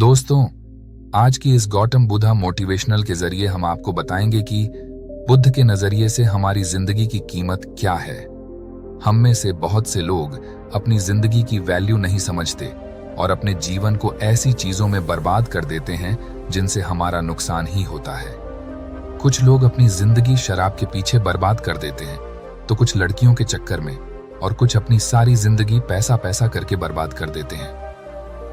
दोस्तों, आज की इस गौतम बुद्धा मोटिवेशनल के जरिए हम आपको बताएंगे कि बुद्ध के नजरिए से हमारी जिंदगी की कीमत क्या है। हम में से बहुत से लोग अपनी जिंदगी की वैल्यू नहीं समझते और अपने जीवन को ऐसी चीजों में बर्बाद कर देते हैं जिनसे हमारा नुकसान ही होता है। कुछ लोग अपनी जिंदगी शराब के पीछे बर्बाद कर देते हैं, तो कुछ लड़कियों के चक्कर में, और कुछ अपनी सारी जिंदगी पैसा पैसा करके बर्बाद कर देते हैं।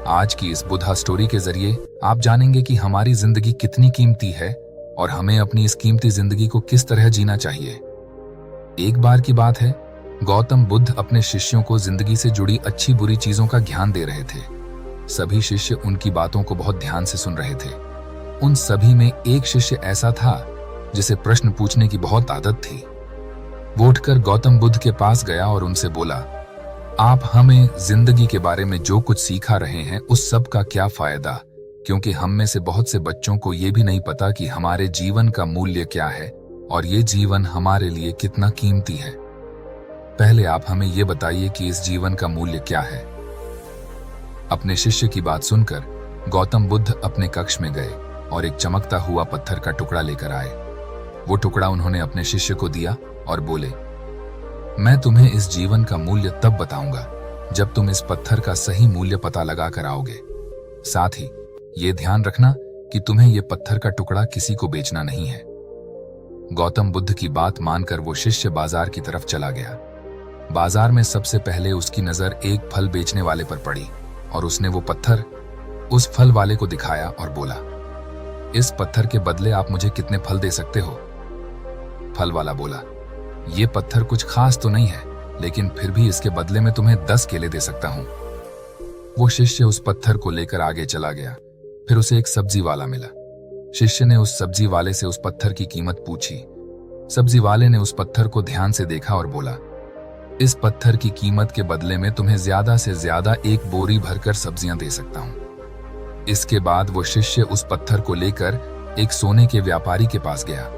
आज की इस बुद्धा स्टोरी के जरिए आप जानेंगे कि हमारी जिंदगी कितनी कीमती है और हमें अपनी इस कीमती जिंदगी को किस तरह जीना चाहिए। एक बार की बात है, गौतम बुद्ध अपने शिष्यों को जिंदगी से जुड़ी अच्छी बुरी चीजों का ज्ञान दे रहे थे। सभी शिष्य उनकी बातों को बहुत ध्यान से सुन रहे थे। उन सभी में एक शिष्य ऐसा था जिसे प्रश्न पूछने की बहुत आदत थी। वो उठकर गौतम बुद्ध के पास गया और उनसे बोला, आप हमें जिंदगी के बारे में जो कुछ सिखा रहे हैं उस सब का क्या फायदा, क्योंकि हम में से बहुत से बच्चों को ये भी नहीं पता कि हमारे जीवन का मूल्य क्या है और ये जीवन हमारे लिए कितना कीमती है। पहले आप हमें ये बताइए कि इस जीवन का मूल्य क्या है। अपने शिष्य की बात सुनकर गौतम बुद्ध अपने कक्ष में गए और एक चमकता हुआ पत्थर का टुकड़ा लेकर आए। वो टुकड़ा उन्होंने अपने शिष्य को दिया और बोले, मैं तुम्हें इस जीवन का मूल्य तब बताऊंगा जब तुम इस पत्थर का सही मूल्य पता लगा कर आओगे। साथ ही ये ध्यान रखना कि तुम्हें ये पत्थर का टुकड़ा किसी को बेचना नहीं है। गौतम बुद्ध की बात मानकर वो शिष्य बाजार की तरफ चला गया। बाजार में सबसे पहले उसकी नजर एक फल बेचने वाले पर पड़ी और उसने वो पत्थर उस फल वाले को दिखाया और बोला, इस पत्थर के बदले आप मुझे कितने फल दे सकते हो? फल वाला बोला, ये पत्थर कुछ खास तो नहीं है, लेकिन फिर भी इसके बदले में तुम्हें 10 केले दे सकता हूं। वो शिष्य उस पत्थर को लेकर आगे चला गया। फिर उसे एक सब्जी वाला मिला। शिष्य ने उस सब्जी वाले से उस पत्थर की कीमत पूछी। सब्जी वाले ने उस पत्थर को ध्यान से देखा और बोला, इस पत्थर की कीमत के बदले में तुम्हें ज्यादा से ज्यादा एक बोरी भरकर सब्जियां दे सकता हूं। इसके बाद वो शिष्य उस पत्थर को लेकर एक सोने के व्यापारी के पास गया।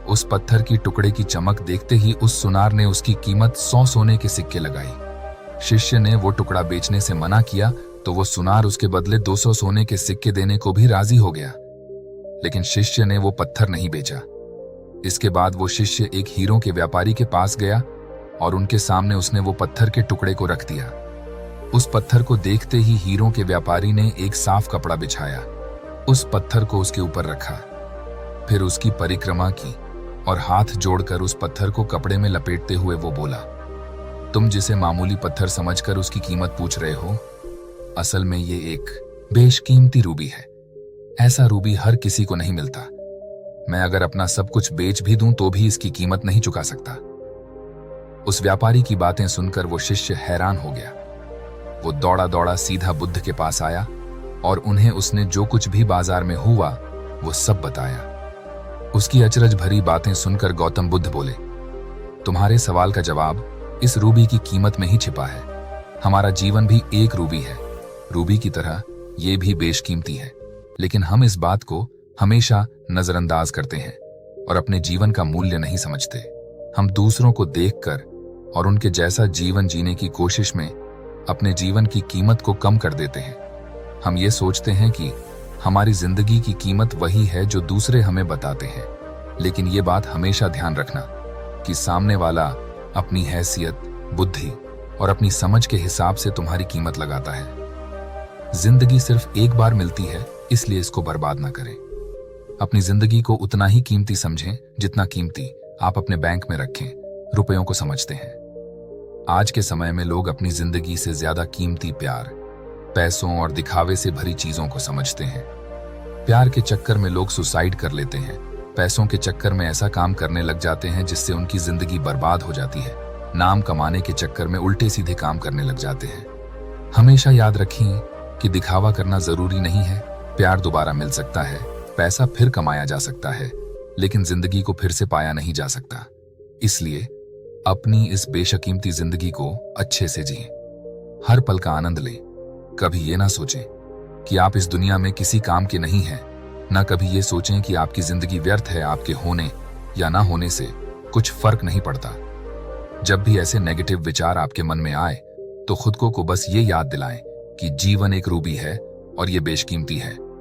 उस पत्थर की टुकड़े की चमक देखते ही उस सुनार ने उसकी कीमत 100 सोने के सिक्के लगाई। शिष्य ने वो टुकड़ा बेचने से मना किया तो वो सुनार उसके बदले 200 सोने के सिक्के देने को भी राजी हो गया, लेकिन शिष्य ने वो पत्थर नहीं बेचा। इसके बाद वो शिष्य एक हीरों के व्यापारी के पास गया और उनके सामने उसने वो पत्थर के टुकड़े को रख दिया। उस पत्थर को देखते ही हीरों के व्यापारी ने एक साफ कपड़ा बिछाया, उस पत्थर को उसके ऊपर रखा, फिर उसकी परिक्रमा की और हाथ जोड़कर उस पत्थर को कपड़े में लपेटते हुए वो बोला, तुम जिसे मामूली पत्थर समझकर उसकी कीमत पूछ रहे हो, असल में ये एक बेशकीमती रूबी है। ऐसा रूबी हर किसी को नहीं मिलता। मैं अगर अपना सब कुछ बेच भी दूं तो भी इसकी कीमत नहीं चुका सकता। उस व्यापारी की बातें सुनकर वो शिष्य हैरान हो गया। वो दौड़ा दौड़ा सीधा बुद्ध के पास आया और उन्हें उसने जो कुछ भी बाजार में हुआ वो सब बताया। उसकी अचरज भरी बातें सुनकर गौतम बुद्ध बोले, तुम्हारे सवाल का जवाब इस रूबी की कीमत में ही छिपा है। हमारा जीवन भी एक रूबी है। रूबी की तरह ये भी बेशकीमती है, लेकिन हम इस बात को हमेशा नजरअंदाज करते हैं और अपने जीवन का मूल्य नहीं समझते। हम दूसरों को देखकर और उनके जैसा जीवन जीने की कोशिश में अपने जीवन की कीमत को कम कर देते हैं। हम ये सोचते हैं कि हमारी जिंदगी की कीमत वही है जो दूसरे हमें बताते हैं, लेकिन ये बात हमेशा ध्यान रखना कि सामने वाला अपनी हैसियत, बुद्धि और अपनी समझ के हिसाब से तुम्हारी कीमत लगाता है। जिंदगी सिर्फ एक बार मिलती है, इसलिए इसको बर्बाद ना करें। अपनी जिंदगी को उतना ही कीमती समझें जितना कीमती आप अपने बैंक में रखें रुपयों को समझते हैं। आज के समय में लोग अपनी जिंदगी से ज्यादा कीमती प्यार, पैसों और दिखावे से भरी चीजों को समझते हैं। प्यार के चक्कर में लोग सुसाइड कर लेते हैं। पैसों के चक्कर में ऐसा काम करने लग जाते हैं जिससे उनकी जिंदगी बर्बाद हो जाती है। नाम कमाने के चक्कर में उल्टे सीधे काम करने लग जाते हैं। हमेशा याद रखें कि दिखावा करना जरूरी नहीं है। प्यार दोबारा मिल सकता है, पैसा फिर कमाया जा सकता है, लेकिन जिंदगी को फिर से पाया नहीं जा सकता। इसलिए अपनी इस बेशकीमती जिंदगी को अच्छे से जिएं। हर पल का आनंद लें। कभी ये ना सोचें कि आप इस दुनिया में किसी काम के नहीं हैं, ना कभी ये सोचें कि आपकी जिंदगी व्यर्थ है। आपके होने या ना होने से कुछ फर्क नहीं पड़ता। जब भी ऐसे नेगेटिव विचार आपके मन में आए तो खुद को बस ये याद दिलाएं कि जीवन एक रूबी है और ये बेशकीमती है।